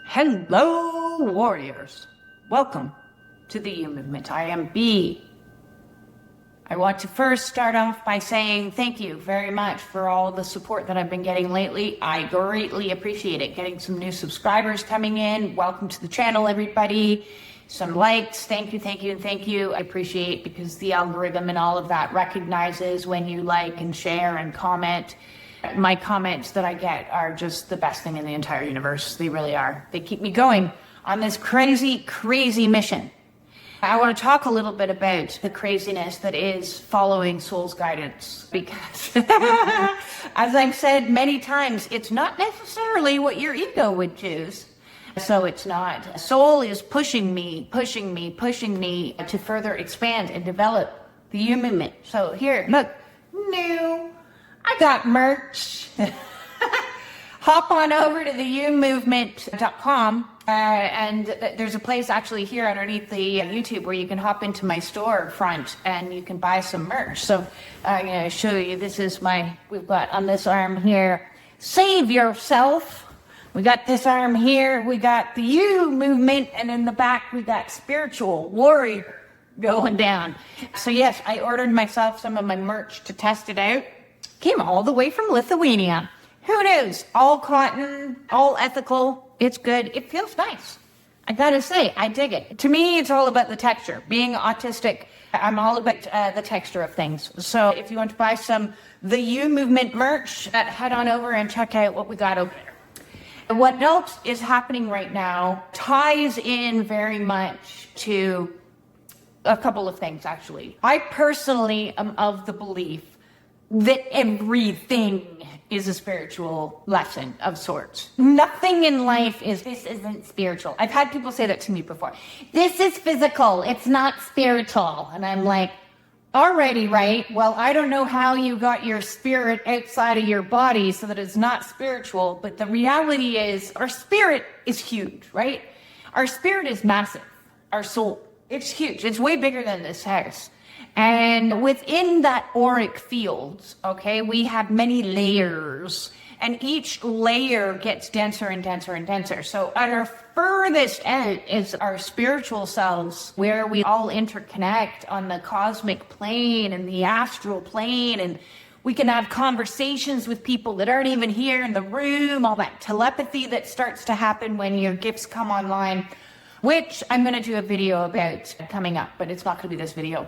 Hello, warriors. Welcome to the You Movement. I am B. I want to first start off by saying thank you very much for all the support that I've been getting lately. I greatly appreciate it. Getting some new subscribers coming in. Welcome to the channel, everybody. Some likes. Thank you, thank you, and thank you. I appreciate because the algorithm and all of that recognizes when you like and share and comment. My comments that I get are just the best thing in the entire universe. They really are. They keep me going on this crazy, crazy mission. I want to talk a little bit about the craziness that is following soul's guidance, because as I've said many times, it's not necessarily what your ego would choose. So it's not. Soul is pushing me to further expand and develop the You Movement. So here, look, new. I got merch. Hop on over to the youmovement.com and there's a place actually here underneath the YouTube where you can hop into my store front and you can buy some merch. So I'm going to show you, this is we've got on this arm here, Save Yourself. We got this arm here, we got the You Movement, and in the back we got Spiritual Warrior going down. So yes, I ordered myself some of my merch to test it out. Came all the way from Lithuania. Who knows? All cotton, all ethical. It's good. It feels nice. I gotta say, I dig it. To me, it's all about the texture. Being autistic, I'm all about the texture of things. So if you want to buy some The You Movement merch, head on over and check out what we got over there. What else is happening right now ties in very much to a couple of things, actually. I personally am of the belief that everything is a spiritual lesson of sorts. Nothing in life this isn't spiritual. I've had people say that to me before. This is physical, it's not spiritual. And I'm like, alrighty, right? Well, I don't know how you got your spirit outside of your body so that it's not spiritual, but the reality is our spirit is huge, right? Our spirit is massive. Our soul, it's huge. It's way bigger than this house. And within that auric field, okay, we have many layers, and each layer gets denser and denser and denser. So at our furthest end is our spiritual selves, where we all interconnect on the cosmic plane and the astral plane, and we can have conversations with people that aren't even here in the room, all that telepathy that starts to happen when your gifts come online, which I'm going to do a video about coming up, but it's not going to be this video.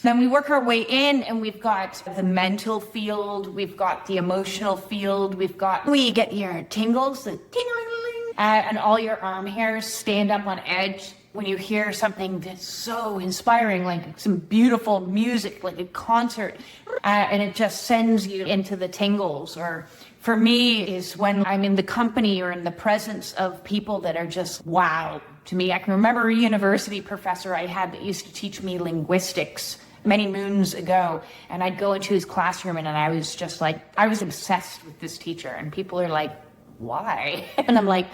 Then we work our way in, and we've got the mental field, we've got the emotional field, we get your tingles, the tingling, and all your arm hairs stand up on edge when you hear something that's so inspiring, like some beautiful music, like a concert, and it just sends you into the tingles. Or for me is when I'm in the company or in the presence of people that are just wow to me. I can remember a university professor I had that used to teach me linguistics many moons ago, and I'd go into his classroom and I was just like, I was obsessed with this teacher, and people are like, why? And I'm like,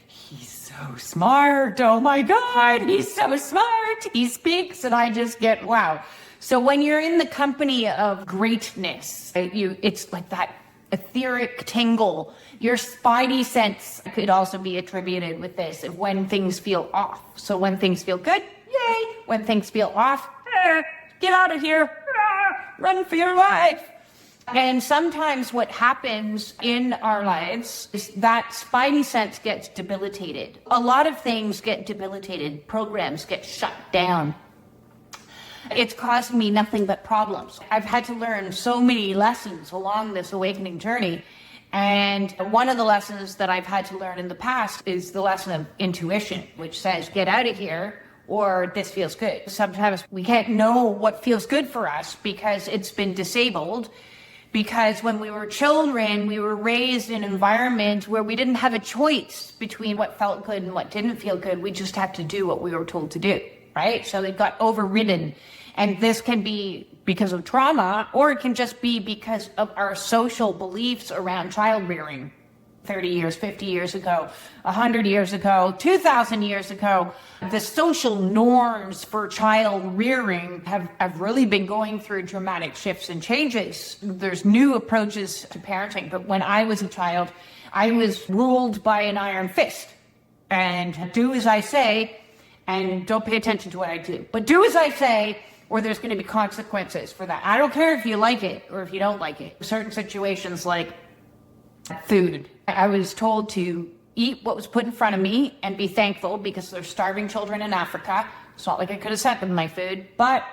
he's so smart, oh my God, he's so smart, he speaks, and I just get wow. So when you're in the company of greatness, it's like that etheric tingle. Your spidey sense could also be attributed with this when things feel off. So when things feel good, yay. When things feel off, get out of here, run for your life. And sometimes what happens in our lives is that spidey sense gets debilitated. A lot of things get debilitated, programs get shut down. It's caused me nothing but problems. I've had to learn so many lessons along this awakening journey. And one of the lessons that I've had to learn in the past is the lesson of intuition, which says, get out of here, or this feels good. Sometimes we can't know what feels good for us because it's been disabled. Because when we were children, we were raised in an environment where we didn't have a choice between what felt good and what didn't feel good. We just had to do what we were told to do, right? So it got overridden. And this can be because of trauma, or it can just be because of our social beliefs around child rearing. 30 years, 50 years ago, 100 years ago, 2,000 years ago, the social norms for child rearing have really been going through dramatic shifts and changes. There's new approaches to parenting, but when I was a child, I was ruled by an iron fist. and do as I say, and don't pay attention to what I do. But do as I say, or there's going to be consequences for that. I don't care if you like it or if you don't like it. Certain situations like food. I was told to eat what was put in front of me and be thankful because there's starving children in Africa. It's not like I could have sent them my food, but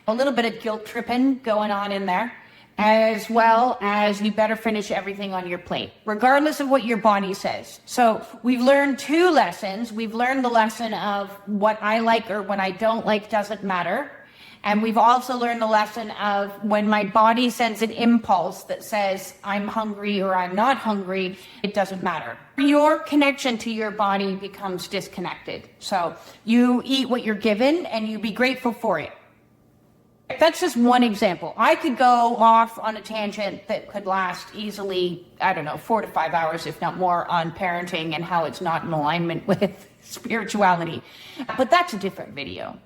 a little bit of guilt tripping going on in there, as well as you better finish everything on your plate, regardless of what your body says. So we've learned two lessons. We've learned the lesson of what I like or what I don't like doesn't matter. And we've also learned the lesson of when my body sends an impulse that says I'm hungry or I'm not hungry, it doesn't matter. Your connection to your body becomes disconnected. So you eat what you're given and you be grateful for it. That's just one example. I could go off on a tangent that could last easily, 4 to 5 hours, if not more, on parenting and how it's not in alignment with spirituality. But that's a different video.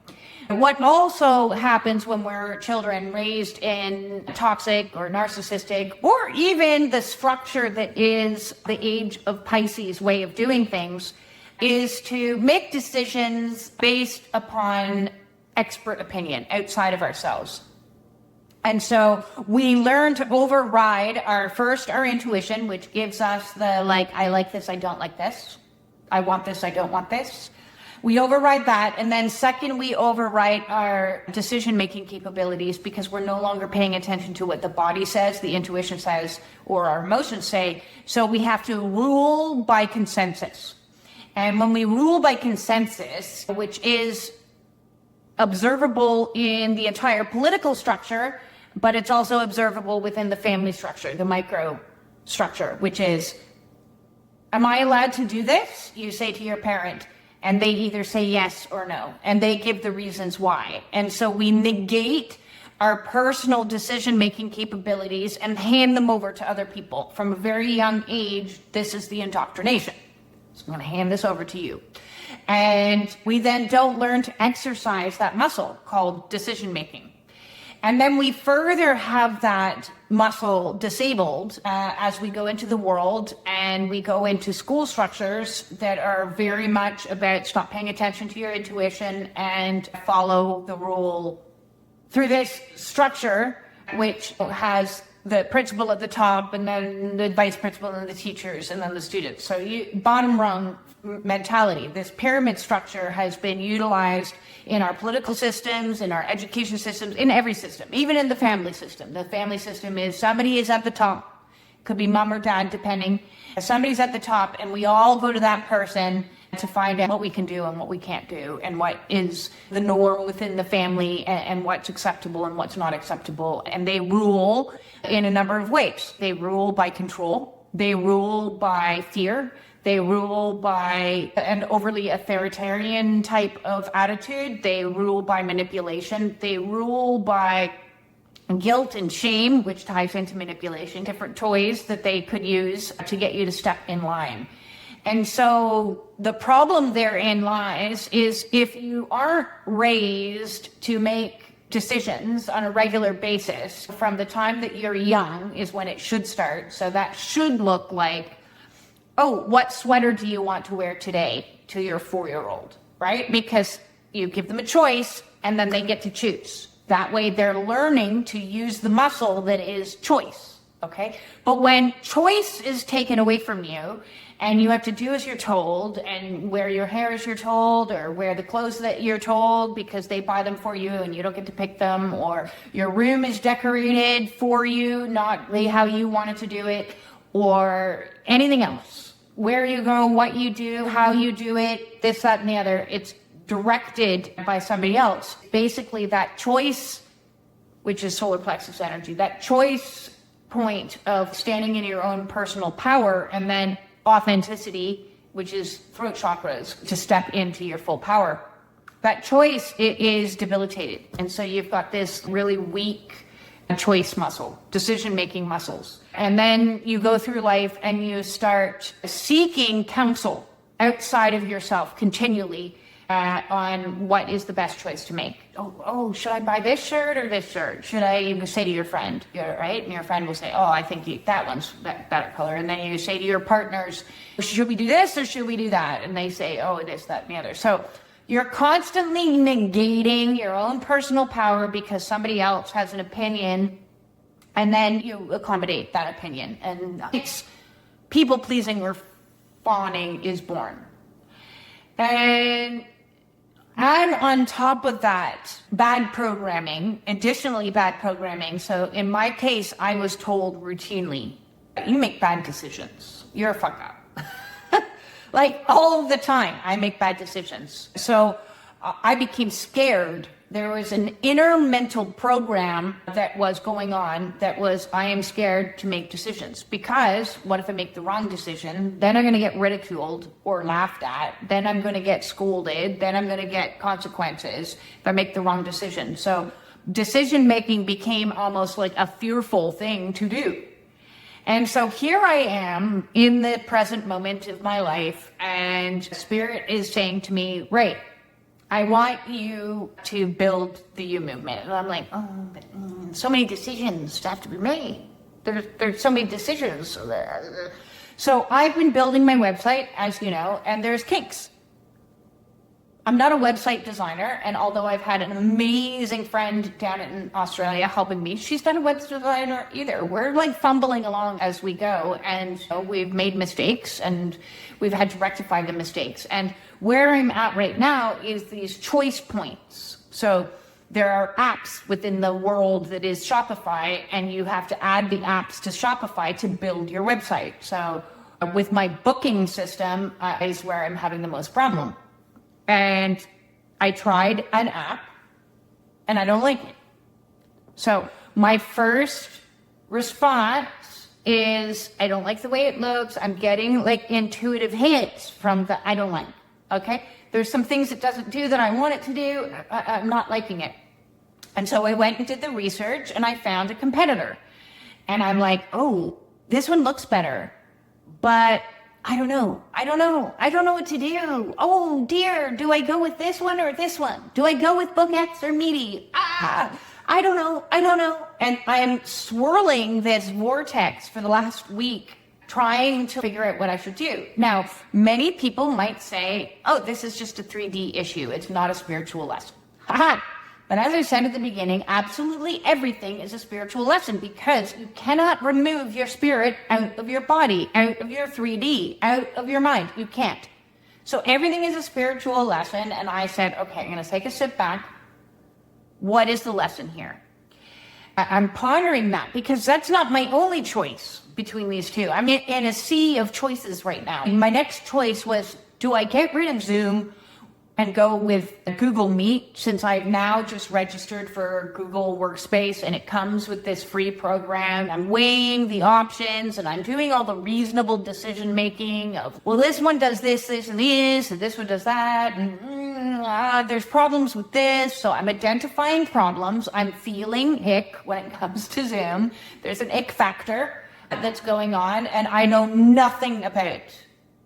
What also happens when we're children raised in toxic or narcissistic, or even the structure that is the age of Pisces way of doing things, is to make decisions based upon expert opinion outside of ourselves. And so we learn to override our intuition, which gives us the I like this, I don't like this. I want this, I don't want this. We override that. And then second, we override our decision-making capabilities because we're no longer paying attention to what the body says, the intuition says, or our emotions say. So we have to rule by consensus. And when we rule by consensus, which is observable in the entire political structure, but it's also observable within the family structure, the micro structure, which is, am I allowed to do this? You say to your parent, and they either say yes or no, and they give the reasons why. And so we negate our personal decision-making capabilities and hand them over to other people. From a very young age, this is the indoctrination. So I'm going to hand this over to you. And we then don't learn to exercise that muscle called decision-making. And then we further have that muscle disabled as we go into the world and we go into school structures that are very much about stop paying attention to your intuition and follow the rule through this structure, which has the principal at the top and then the vice principal and the teachers and then the students. So bottom rung mentality. This pyramid structure has been utilized in our political systems, in our education systems, in every system, even in the family system. The family system is somebody is at the top, could be mom or dad, depending. Somebody's at the top, and we all go to that person to find out what we can do and what we can't do, and what is the norm within the family, and what's acceptable and what's not acceptable. And they rule in a number of ways. They rule by control. They rule by fear. They rule by an overly authoritarian type of attitude. They rule by manipulation. They rule by guilt and shame, which ties into manipulation, different toys that they could use to get you to step in line. And so the problem therein lies is if you aren't raised to make decisions on a regular basis from the time that you're young is when it should start. So that should look like, oh, what sweater do you want to wear today to your 4-year-old, right? Because you give them a choice and then they get to choose. That way they're learning to use the muscle that is choice, okay? But when choice is taken away from you and you have to do as you're told and wear your hair as you're told or wear the clothes that you're told because they buy them for you and you don't get to pick them, or your room is decorated for you, not really how you wanted to do it, or anything else, where you go, what you do, how you do it, this, that, and the other, it's directed by somebody else. Basically, that choice, which is solar plexus energy, that choice point of standing in your own personal power, and then authenticity, which is throat chakras, to step into your full power. That choice, it is debilitated. And so you've got this really weak choice muscle, decision-making muscles. And then you go through life and you start seeking counsel outside of yourself continually on what is the best choice to make. Oh, should I buy this shirt or this shirt? Should I even say to your friend, right? And your friend will say, oh, I think that one's better color. And then you say to your partners, should we do this or should we do that? And they say, oh, this, that, and the other. So you're constantly negating your own personal power because somebody else has an opinion, and then you accommodate that opinion. And it's people-pleasing or fawning is born. And on top of that, additionally bad programming. So in my case, I was told routinely, you make bad decisions. You're a fuck up. Like all the time, I make bad decisions. So I became scared. There was an inner mental program that was going on that was, I am scared to make decisions because what if I make the wrong decision? Then I'm going to get ridiculed or laughed at. Then I'm going to get scolded. Then I'm going to get consequences if I make the wrong decision. So decision making became almost like a fearful thing to do. And so here I am in the present moment of my life, and Spirit is saying to me, right, I want you to build the You movement. And I'm like, but so many decisions have to be made. There's so many decisions. So I've been building my website, as you know, and there's kinks. I'm not a website designer, and although I've had an amazing friend down in Australia helping me, she's not a web designer either. We're like fumbling along as we go, and we've made mistakes, and we've had to rectify the mistakes. And where I'm at right now is these choice points. So there are apps within the world that is Shopify, and you have to add the apps to Shopify to build your website. So with my booking system is where I'm having the most problem. And I tried an app, and I don't like it. So my first response is, I don't like the way it looks. I'm getting like intuitive hits from the I don't like. Okay? There's some things it doesn't do that I want it to do. I'm not liking it. And so I went and did the research, and I found a competitor. And I'm like, oh, this one looks better. But I don't know what to do. Oh dear, do I go with this one or this one? Do I go with BookX or Meaty? I don't know. And I'm swirling this vortex for the last week, trying to figure out what I should do. Now, many people might say, oh, this is just a 3D issue. It's not a spiritual lesson. But as I said at the beginning, absolutely everything is a spiritual lesson because you cannot remove your spirit out of your body, out of your 3D, out of your mind. You can't. So everything is a spiritual lesson. And I said, okay, I'm going to take a step back. What is the lesson here? I'm pondering that because that's not my only choice between these two. I'm in a sea of choices right now. My next choice was, do I get rid of Zoom and go with Google Meet, since I've now just registered for Google Workspace and it comes with this free program? I'm weighing the options and I'm doing all the reasonable decision making of, well, this one does this, and this one does that, and there's problems with this. So I'm identifying problems. I'm feeling ick when it comes to Zoom. There's an ick factor that's going on, and I know nothing about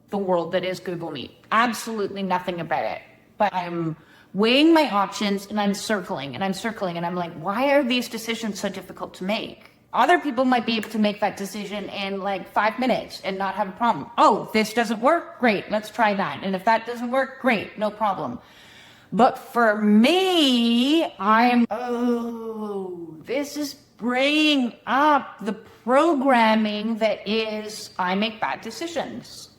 the world that is Google Meet. Absolutely nothing about it. But I'm weighing my options and I'm circling and I'm like, why are these decisions so difficult to make? Other people might be able to make that decision in like 5 minutes and not have a problem. Oh, this doesn't work? Great, let's try that. And if that doesn't work, great, no problem. But for me, this is bringing up the programming that is, I make bad decisions.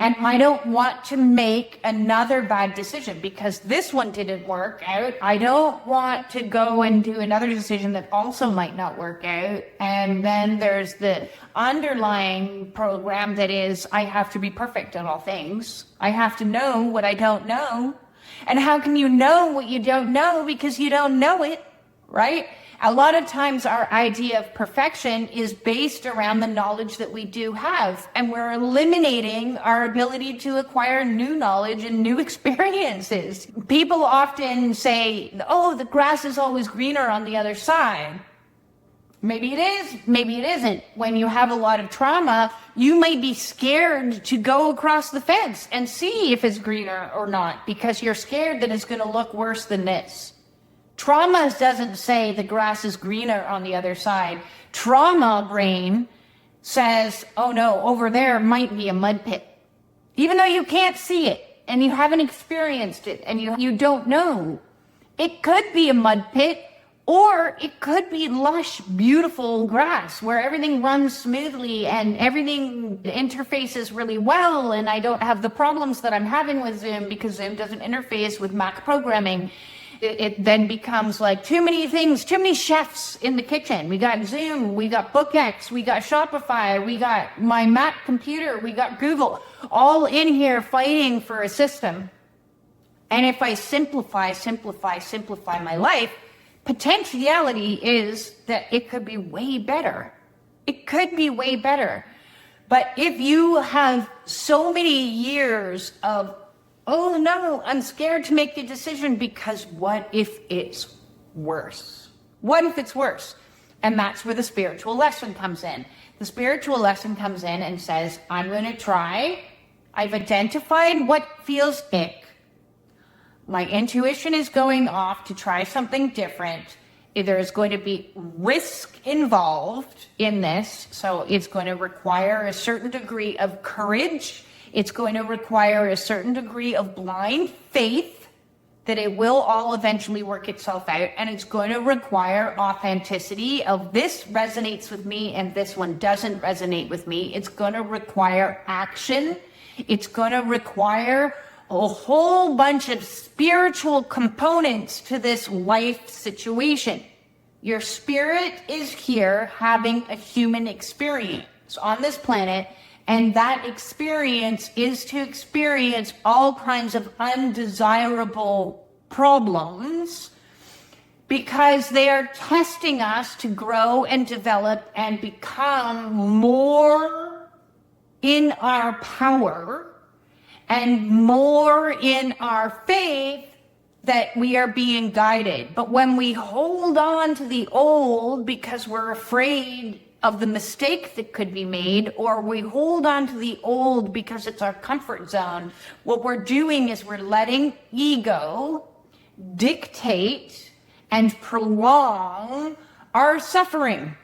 And I don't want to make another bad decision because this one didn't work out. I don't want to go and do another decision that also might not work out. And then there's the underlying program that is, I have to be perfect in all things. I have to know what I don't know. And how can you know what you don't know? Because you don't know it, right? A lot of times our idea of perfection is based around the knowledge that we do have, and we're eliminating our ability to acquire new knowledge and new experiences. People often say, oh, the grass is always greener on the other side. Maybe it is, maybe it isn't. When you have a lot of trauma, you might be scared to go across the fence and see if it's greener or not, because you're scared that it's going to look worse than this. Trauma doesn't say the grass is greener on the other side. Trauma brain says, oh no, over there might be a mud pit. Even though you can't see it and you haven't experienced it and you don't know, it could be a mud pit. Or it could be lush, beautiful grass where everything runs smoothly and everything interfaces really well, and I don't have the problems that I'm having with Zoom because Zoom doesn't interface with Mac programming. It then becomes like too many things, too many chefs in the kitchen. We got Zoom, we got BookX, we got Shopify, we got my Mac computer, we got Google, all in here fighting for a system. And if I simplify my life, potentiality is that it could be way better. It could be way better. But if you have so many years of, oh no, I'm scared to make the decision because what if it's worse? What if it's worse? And that's where the spiritual lesson comes in. The spiritual lesson comes in and says, I'm going to try. I've identified what feels ick. My intuition is going off to try something different. There is going to be risk involved in this, so it's going to require a certain degree of courage. It's going to require a certain degree of blind faith that it will all eventually work itself out, and it's going to require authenticity of this resonates with me and this one doesn't resonate with me. It's going to require action. It's going to require a whole bunch of spiritual components to this life situation. Your spirit is here having a human experience on this planet, and that experience is to experience all kinds of undesirable problems because they are testing us to grow and develop and become more in our power and more in our faith that we are being guided. But when we hold on to the old because we're afraid of the mistake that could be made, or we hold on to the old because it's our comfort zone, what we're doing is we're letting ego dictate and prolong our suffering.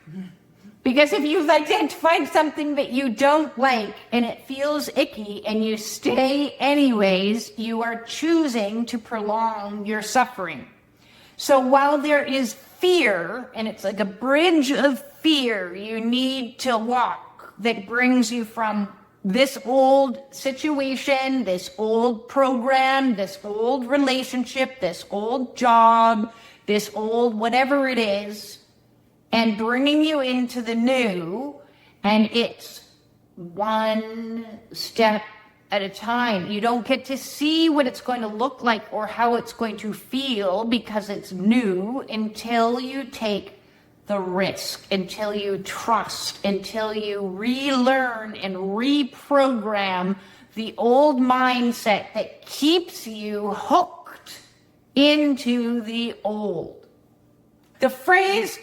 Because if you've identified something that you don't like and it feels icky and you stay anyways, you are choosing to prolong your suffering. So while there is fear, and it's like a bridge of fear you need to walk that brings you from this old situation, this old program, this old relationship, this old job, this old whatever it is, and bringing you into the new, and it's one step at a time. You don't get to see what it's going to look like or how it's going to feel because it's new until you take the risk, until you trust, until you relearn and reprogram the old mindset that keeps you hooked into the old. The phrase,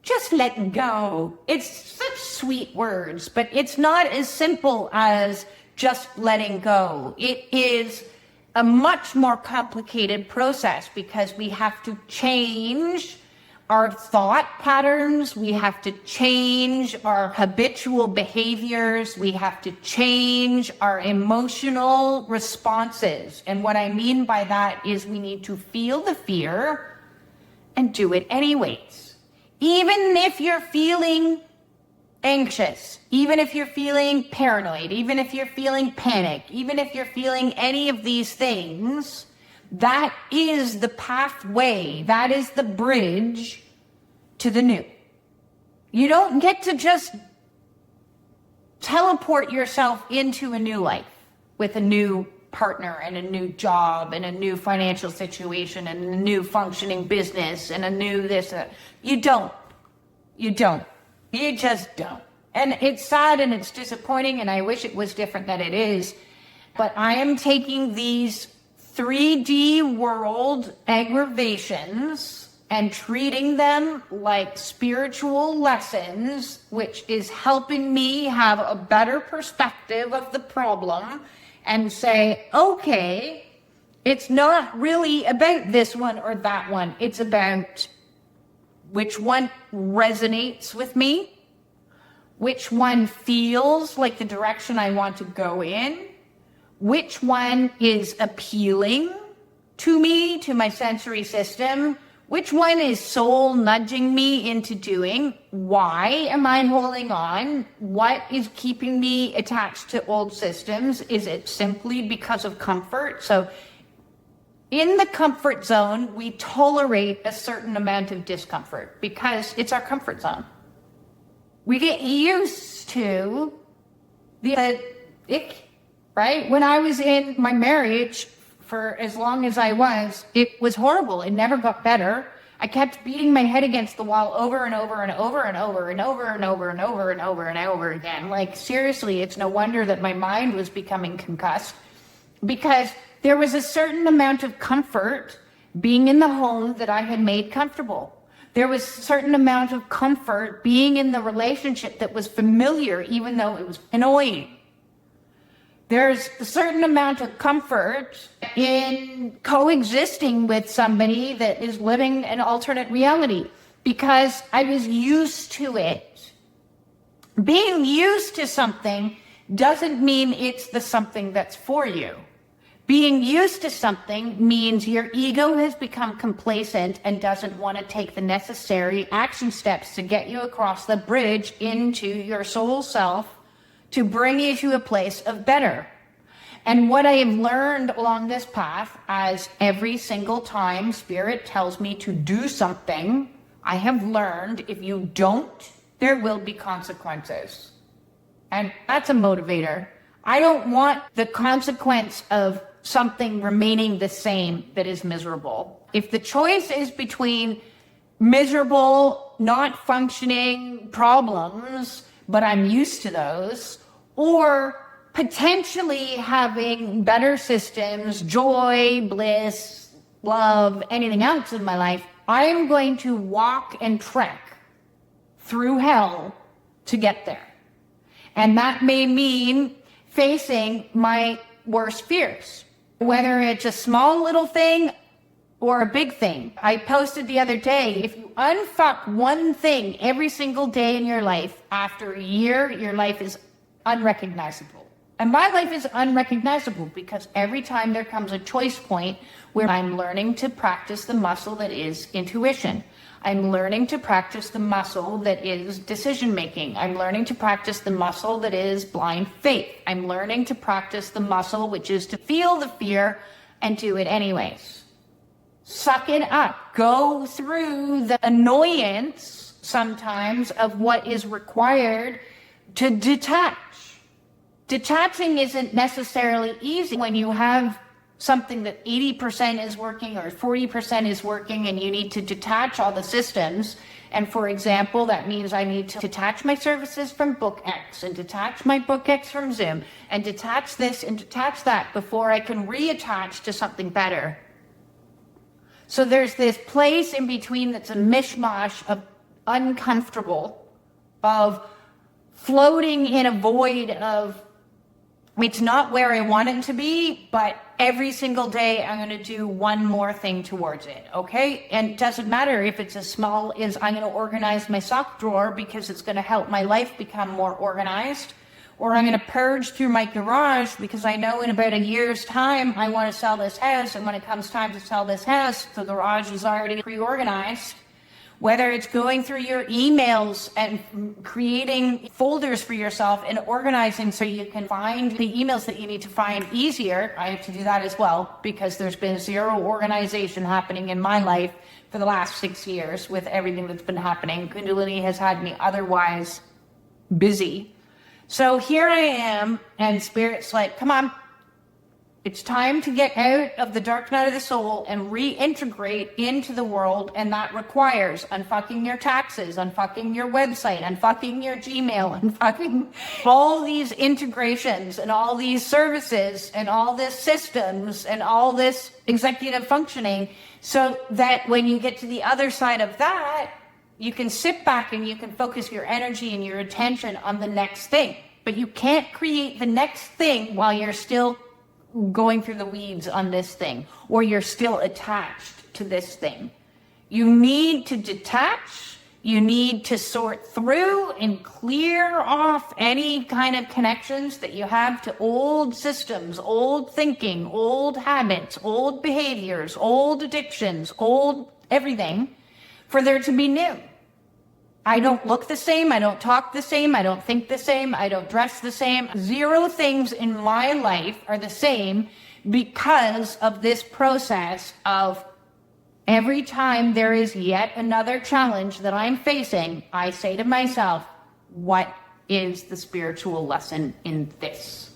just let go. It's such sweet words, but it's not as simple as just letting go. It is a much more complicated process because we have to change our thought patterns. We have to change our habitual behaviors. We have to change our emotional responses. And what I mean by that is we need to feel the fear and do it anyways. Even if you're feeling anxious, even if you're feeling paranoid, even if you're feeling panic, even if you're feeling any of these things, that is the pathway, that is the bridge to the new. You don't get to just teleport yourself into a new life with a new partner and a new job and a new financial situation and a new functioning business and a new this. You don't. You don't. You just don't. And it's sad and it's disappointing and I wish it was different than it is. But I am taking these 3D world aggravations and treating them like spiritual lessons, which is helping me have a better perspective of the problem and say, okay, it's not really about this one or that one. It's about which one resonates with me, which one feels like the direction I want to go in, which one is appealing to me, to my sensory system, which one is soul nudging me into doing, why am I holding on, what is keeping me attached to old systems, is it simply because of comfort? So in the comfort zone, we tolerate a certain amount of discomfort because it's our comfort zone. We get used to the ick, right? When I was in my marriage for as long as I was, it was horrible. It never got better. I kept beating my head against the wall over and over and over and over and over and over and over and over and over again. Like, seriously, it's no wonder that my mind was becoming concussed, because there was a certain amount of comfort being in the home that I had made comfortable. There was a certain amount of comfort being in the relationship that was familiar, even though it was annoying. There's a certain amount of comfort in coexisting with somebody that is living an alternate reality because I was used to it. Being used to something doesn't mean it's the something that's for you. Being used to something means your ego has become complacent and doesn't want to take the necessary action steps to get you across the bridge into your soul self to bring you to a place of better. And what I have learned along this path, as every single time Spirit tells me to do something, I have learned if you don't, there will be consequences. And that's a motivator. I don't want the consequence of something remaining the same that is miserable. If the choice is between miserable, not functioning problems, but I'm used to those, or potentially having better systems, joy, bliss, love, anything else in my life, I am going to walk and trek through hell to get there. And that may mean facing my worst fears, whether it's a small little thing or a big thing. I posted the other day, if you unfuck one thing every single day in your life, after a year, your life is unrecognizable. And my life is unrecognizable because every time there comes a choice point where I'm learning to practice the muscle that is intuition. I'm learning to practice the muscle that is decision making. I'm learning to practice the muscle that is blind faith. I'm learning to practice the muscle which is to feel the fear and do it anyways. Suck it up. Go through the annoyance sometimes of what is required to detach. Detaching isn't necessarily easy when you have something that 80% is working or 40% is working and you need to detach all the systems. And for example, that means I need to detach my services from BookX and detach my BookX from Zoom and detach this and detach that before I can reattach to something better. So there's this place in between that's a mishmash of uncomfortable, of floating in a void of, it's not where I want it to be, but every single day I'm going to do one more thing towards it, okay? And it doesn't matter if it's as small as I'm going to organize my sock drawer because it's going to help my life become more organized, or I'm going to purge through my garage because I know in about a year's time I want to sell this house, and when it comes time to sell this house, the garage is already pre-organized. Whether it's going through your emails and creating folders for yourself and organizing so you can find the emails that you need to find easier. I have to do that as well because there's been zero organization happening in my life for the last 6 years with everything that's been happening. Kundalini has had me otherwise busy. So here I am, and Spirit's like, come on, It's time to get out of the dark night of the soul and reintegrate into the world, and that requires unfucking your taxes, unfucking your website, unfucking your Gmail, unfucking all these integrations and all these services and all this systems and all this executive functioning, so that when you get to the other side of that, you can sit back and you can focus your energy and your attention on the next thing. But you can't create the next thing while you're still going through the weeds on this thing, or you're still attached to this thing. You need to detach, you need to sort through and clear off any kind of connections that you have to old systems, old thinking, old habits, old behaviors, old addictions, old everything, for there to be new. I don't look the same, I don't talk the same, I don't think the same, I don't dress the same. Zero things in my life are the same because of this process of every time there is yet another challenge that I'm facing, I say to myself, what is the spiritual lesson in this?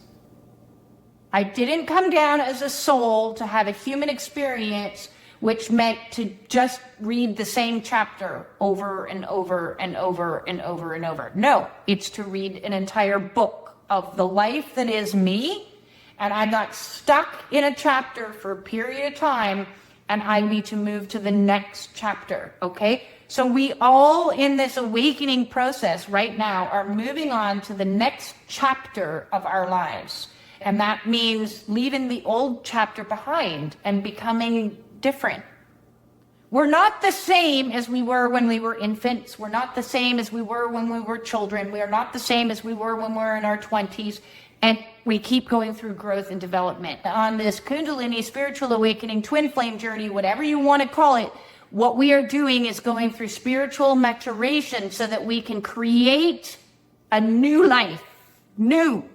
I didn't come down as a soul to have a human experience, which meant to just read the same chapter over and over and over and over and over. No, it's to read an entire book of the life that is me, and I'm not stuck in a chapter for a period of time, and I need to move to the next chapter, okay? So we all in this awakening process right now are moving on to the next chapter of our lives. And that means leaving the old chapter behind and becoming different. We're not the same as we were when we were infants. We're not the same as we were when we were children. We are not the same as we were when we were in our 20s. And we keep going through growth and development. On this Kundalini spiritual awakening, twin flame journey, whatever you want to call it, what we are doing is going through spiritual maturation so that we can create a new life. New.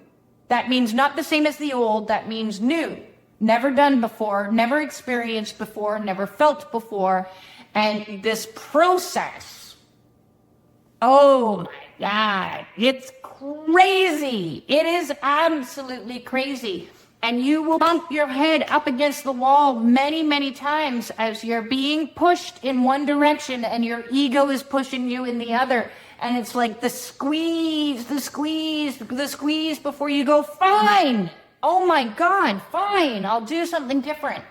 That means not the same as the old. That means new. Never done before, never experienced before, never felt before. And this process, oh my God, it's crazy. It is absolutely crazy. And you will bump your head up against the wall many, many times as you're being pushed in one direction and your ego is pushing you in the other. And it's like the squeeze, the squeeze, the squeeze before you go, fine. Oh my God, fine, I'll do something different.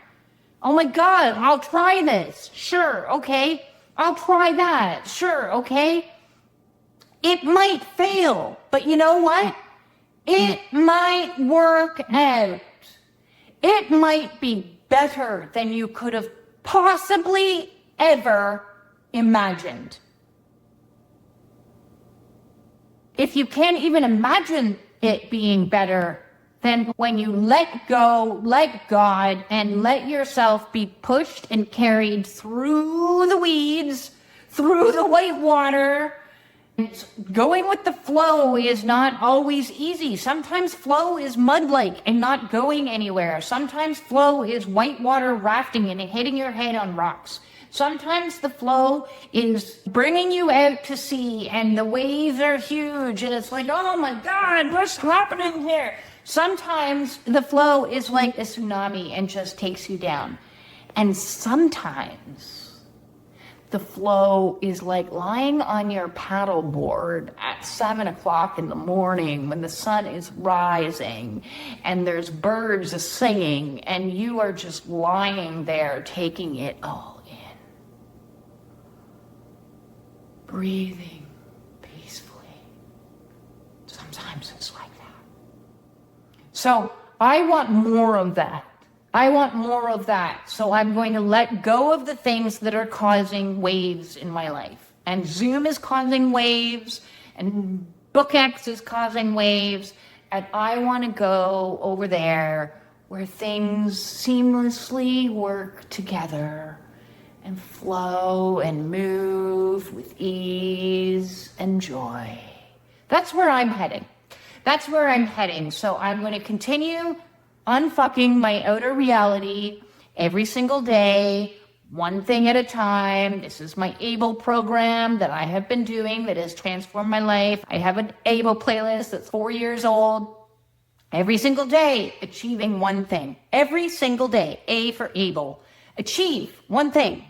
Oh my God, I'll try this. Sure, okay. I'll try that. Sure, okay. It might fail, but you know what? It might work out. It might be better than you could have possibly ever imagined. If you can't even imagine it being better, then when you let go, let God, and let yourself be pushed and carried through the weeds, through the white water, going with the flow is not always easy. Sometimes flow is mud-like and not going anywhere. Sometimes flow is whitewater rafting and hitting your head on rocks. Sometimes the flow is bringing you out to sea and the waves are huge and it's like, oh my God, what's happening here? Sometimes the flow is like a tsunami and just takes you down. And sometimes the flow is like lying on your paddleboard at 7 o'clock in the morning when the sun is rising and there's birds singing and you are just lying there taking it all in. Breathing peacefully. Sometimes it's like that. So I want more of that. I want more of that. So I'm going to let go of the things that are causing waves in my life. And Zoom is causing waves, and BookX is causing waves, and I want to go over there where things seamlessly work together and flow and move with ease and joy. That's where I'm heading. That's where I'm heading. So I'm going to continue unfucking my outer reality every single day, one thing at a time. This is my ABLE program that I have been doing that has transformed my life. I have an ABLE playlist that's 4 years old. Every single day, achieving one thing. Every single day. A for able. Achieve one thing.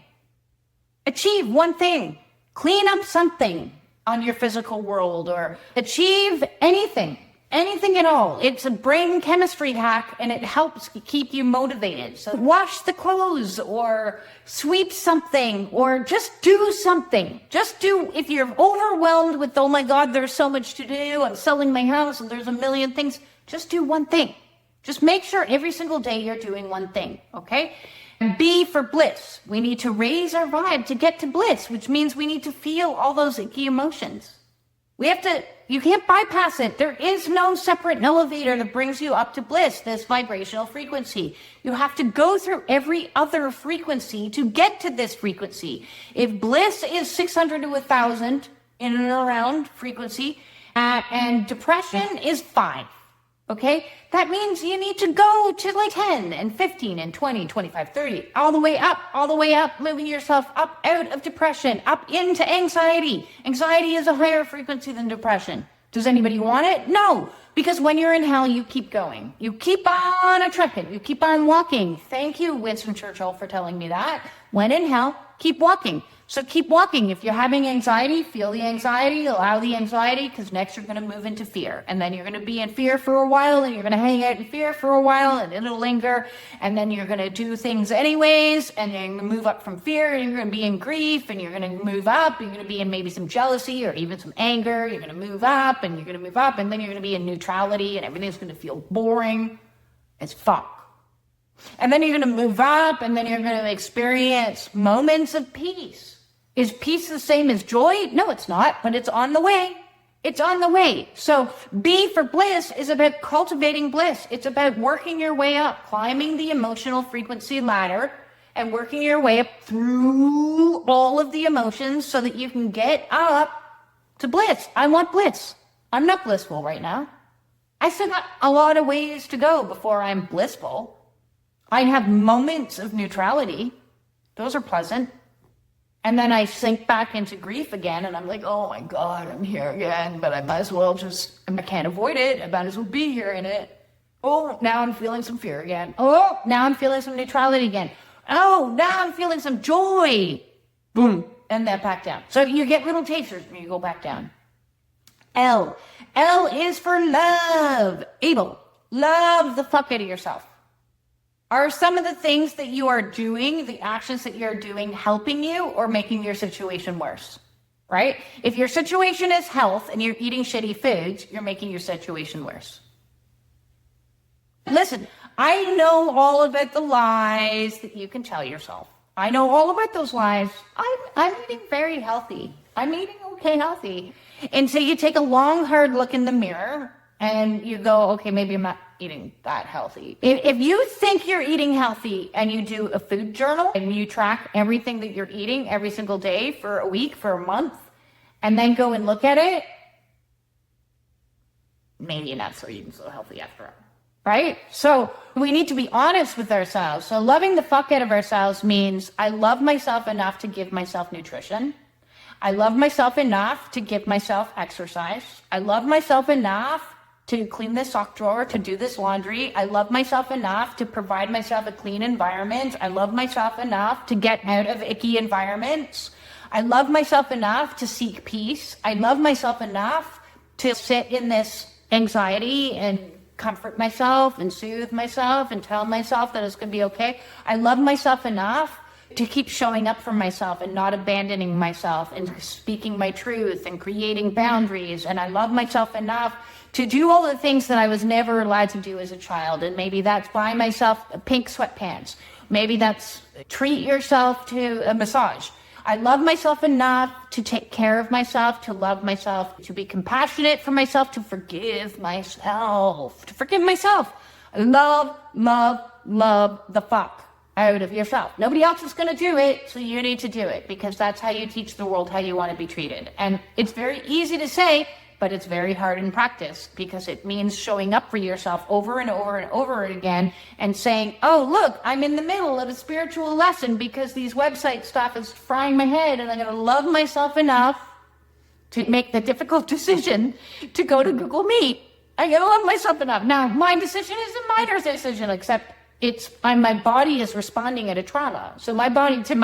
Achieve one thing. Clean up something on your physical world, or achieve anything. Anything at all. It's a brain chemistry hack, and it helps keep you motivated. So wash the clothes, or sweep something, or just do something. Just do, if you're overwhelmed with, oh my God, there's so much to do, I'm selling my house, and there's a million things, just do one thing. Just make sure every single day you're doing one thing, okay? And B for bliss. We need to raise our vibe to get to bliss, which means we need to feel all those icky emotions. You can't bypass it. There is no separate elevator that brings you up to bliss, this vibrational frequency. You have to go through every other frequency to get to this frequency. If bliss is 600 to 1,000 in and around frequency, and depression is 5. Okay? That means you need to go to like 10 and 15 and 20, 25, 30, all the way up, moving yourself up out of depression, up into anxiety. Anxiety is a higher frequency than depression. Does anybody want it? No. Because when you're in hell, you keep going. You keep on a-trekking. You keep on walking. Thank you, Winston Churchill, for telling me that. When in hell, keep walking. So keep walking. If you're having anxiety, feel the anxiety, allow the anxiety, because next you're going to move into fear. And then you're going to be in fear for a while, and you're going to hang out in fear for a while, and it'll linger. And then you're going to do things anyways, and you're going to move up from fear, and you're going to be in grief, and you're going to move up. You're going to be in maybe some jealousy or even some anger. You're going to move up, and you're going to move up, and then you're going to be in neutrality, and everything's going to feel boring as fuck. And then you're going to move up, and then you're going to experience moments of peace. Is peace the same as joy? No, it's not, but it's on the way. It's on the way. So B for bliss is about cultivating bliss. It's about working your way up, climbing the emotional frequency ladder and working your way up through all of the emotions so that you can get up to bliss. I want bliss. I'm not blissful right now. I still got a lot of ways to go before I'm blissful. I have moments of neutrality. Those are pleasant. And then I sink back into grief again, and I'm like, oh my God, I'm here again, but I might as well I can't avoid it. I might as well be here in it. Oh, now I'm feeling some fear again. Oh, now I'm feeling some neutrality again. Oh, now I'm feeling some joy. Boom. And then back down. So you get little tasters and you go back down. L. L is for love. Able. Love the fuck out of yourself. Are some of the things that you are doing, the actions that you're doing, helping you or making your situation worse? Right? If your situation is health and you're eating shitty foods, you're making your situation worse. Listen, I know all about the lies that you can tell yourself. I know all about those lies. I'm eating very healthy. I'm eating okay healthy. And so you take a long, hard look in the mirror and you go, okay, maybe I'm not eating that healthy. If you think you're eating healthy and you do a food journal and you track everything that you're eating every single day for a week, for a month, and then go and look at it, maybe you're not so eating so healthy after all. Right? So we need to be honest with ourselves. So loving the fuck out of ourselves means I love myself enough to give myself nutrition. I love myself enough to give myself exercise. I love myself enough to clean this sock drawer, to do this laundry. I love myself enough to provide myself a clean environment. I love myself enough to get out of icky environments. I love myself enough to seek peace. I love myself enough to sit in this anxiety and comfort myself and soothe myself and tell myself that it's going to be okay. I love myself enough to keep showing up for myself and not abandoning myself and speaking my truth and creating boundaries. And I love myself enough to do all the things that I was never allowed to do as a child. And maybe that's buy myself pink sweatpants. Maybe that's treat yourself to a massage. I love myself enough to take care of myself, to love myself, to be compassionate for myself, to forgive myself, I love the fuck out of yourself. Nobody else is going to do it, so you need to do it because that's how you teach the world how you want to be treated. And it's very easy to say, but it's very hard in practice because it means showing up for yourself over and over and over again and saying, oh, look, I'm in the middle of a spiritual lesson because these website stuff is frying my head and I'm going to love myself enough to make the difficult decision to go to Google Meet I love myself enough. Now, my decision is a minor decision, except my body is responding at a trauma. So my body, to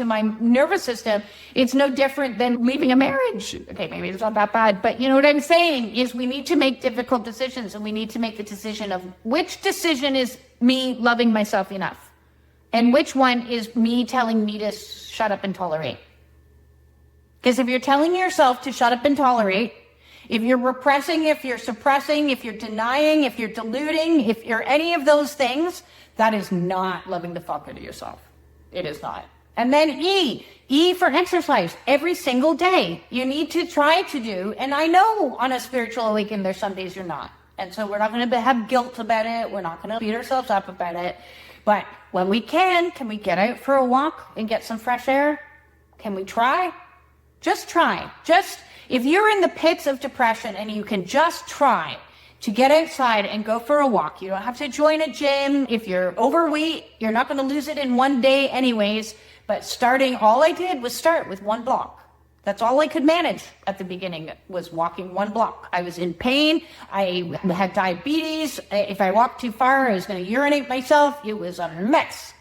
my nervous system, it's no different than leaving a marriage. Okay, maybe it's not that bad, but you know what I'm saying is we need to make difficult decisions, and we need to make the decision of which decision is me loving myself enough, and which one is me telling me to shut up and tolerate. Because if you're telling yourself to shut up and tolerate, if you're repressing, if you're suppressing, if you're denying, if you're diluting, if you're any of those things, that is not loving the fuck out of yourself. It is not. And then E for exercise. Every single day you need to try to do, and I know on a spiritual awakening there's some days you're not. And so we're not going to have guilt about it. We're not going to beat ourselves up about it. But when we can we get out for a walk and get some fresh air? Can we try? Just try. If you're in the pits of depression and you can just try to get outside and go for a walk, you don't have to join a gym. If you're overweight, you're not going to lose it in one day anyways. But all I did was start with 1 block. That's all I could manage at the beginning, was walking 1 block. I was in pain. I had diabetes. If I walked too far, I was going to urinate myself. It was a mess.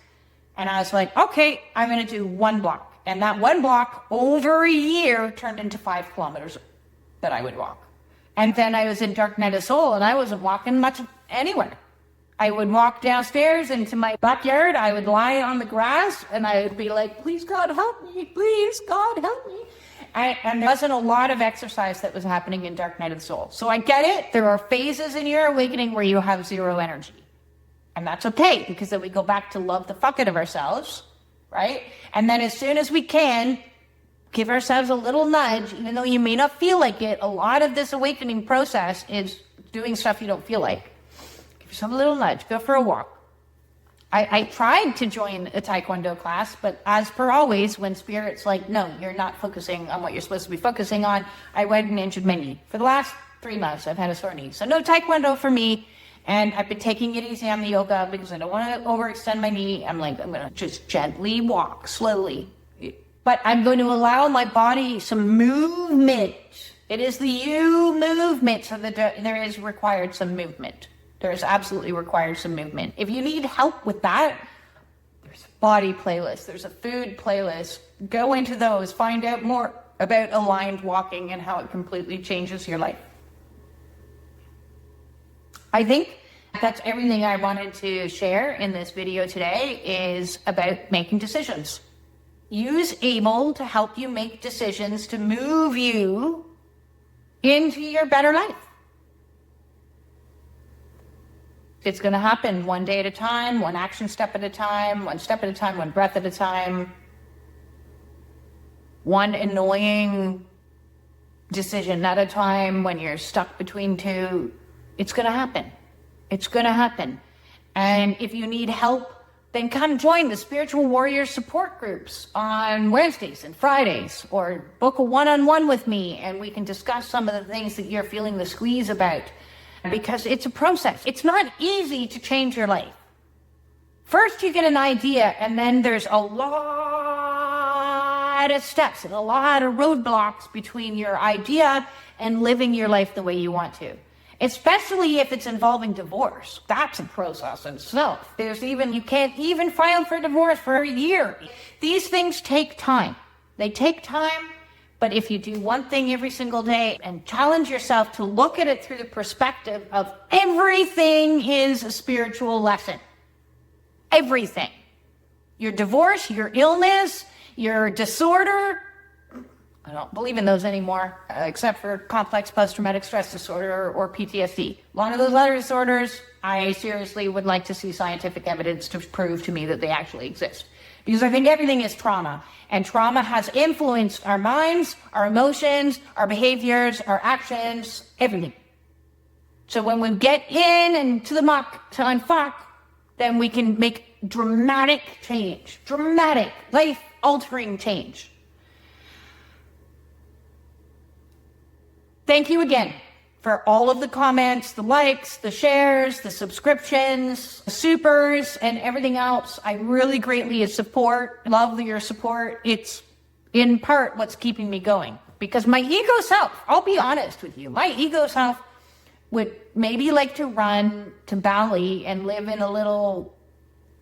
And I was like, okay, I'm going to do 1 block. And that 1 block over a year turned into 5 kilometers that I would walk. And then I was in Dark Night of Soul, and I wasn't walking much anywhere. I would walk downstairs into my backyard. I would lie on the grass, and I would be like, please, God, help me. Please, God, help me. And there wasn't a lot of exercise that was happening in Dark Night of the Soul. So I get it. There are phases in your awakening where you have 0 energy. And that's okay, because then we go back to love the fuck out of ourselves, right? And then as soon as we can, give ourselves a little nudge, even though you may not feel like it. A lot of this awakening process is doing stuff you don't feel like. Give yourself a little nudge. Go for a walk. I tried to join a Taekwondo class, but as per always, when Spirit's like, no, you're not focusing on what you're supposed to be focusing on, I went and injured my knee. For the last 3 months, I've had a sore knee. So no Taekwondo for me. And I've been taking it easy on the yoga because I don't want to overextend my knee. I'm going to just gently walk, slowly. But I'm going to allow my body some movement. It is the you movement, so that there is required some movement. There is absolutely required some movement. If you need help with that, there's a body playlist. There's a food playlist. Go into those. Find out more about aligned walking and how it completely changes your life. I think that's everything I wanted to share in this video today, is about making decisions. Use Able to help you make decisions to move you into your better life. It's going to happen one day at a time, one action step at a time, one step at a time, one breath at a time, one annoying decision at a time when you're stuck between two. It's going to happen. It's going to happen. And if you need help, then come join the Spiritual Warrior support groups on Wednesdays and Fridays, or book a one-on-one with me and we can discuss some of the things that you're feeling the squeeze about, because it's a process. It's not easy to change your life. First you get an idea, and then there's a lot of steps and a lot of roadblocks between your idea and living your life the way you want to. Especially if it's involving divorce. That's a process in itself. You can't even file for divorce for a year. These things take time. They take time, but if you do one thing every single day and challenge yourself to look at it through the perspective of everything is a spiritual lesson. Everything. Your divorce, your illness, your disorder, I don't believe in those anymore, except for complex post-traumatic stress disorder or PTSD. A lot of those other disorders, I seriously would like to see scientific evidence to prove to me that they actually exist. Because I think everything is trauma, and trauma has influenced our minds, our emotions, our behaviors, our actions, everything. So when we get in and to the muck, to unfuck, then we can make dramatic change, dramatic, life-altering change. Thank you again for all of the comments, the likes, the shares, the subscriptions, the supers, and everything else. I really greatly love your support. It's in part what's keeping me going. Because my ego self, I'll be honest with you, my ego self would maybe like to run to Bali and live in a little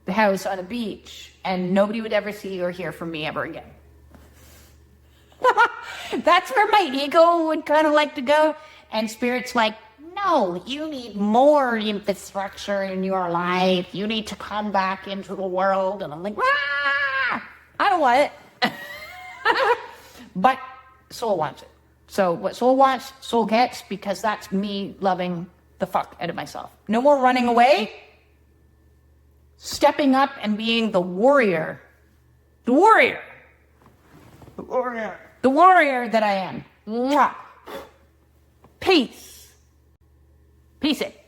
house on a beach, and nobody would ever see or hear from me ever again. That's where my ego would kind of like to go. And Spirit's like, no, you need more infrastructure in your life. You need to come back into the world. And I'm like, ah, I don't want it. But soul wants it. So what soul wants, soul gets, because that's me loving the fuck out of myself. No more running away. Stepping up and being the warrior. The warrior. The warrior. The warrior that I am. Mwah. Peace. Peace it.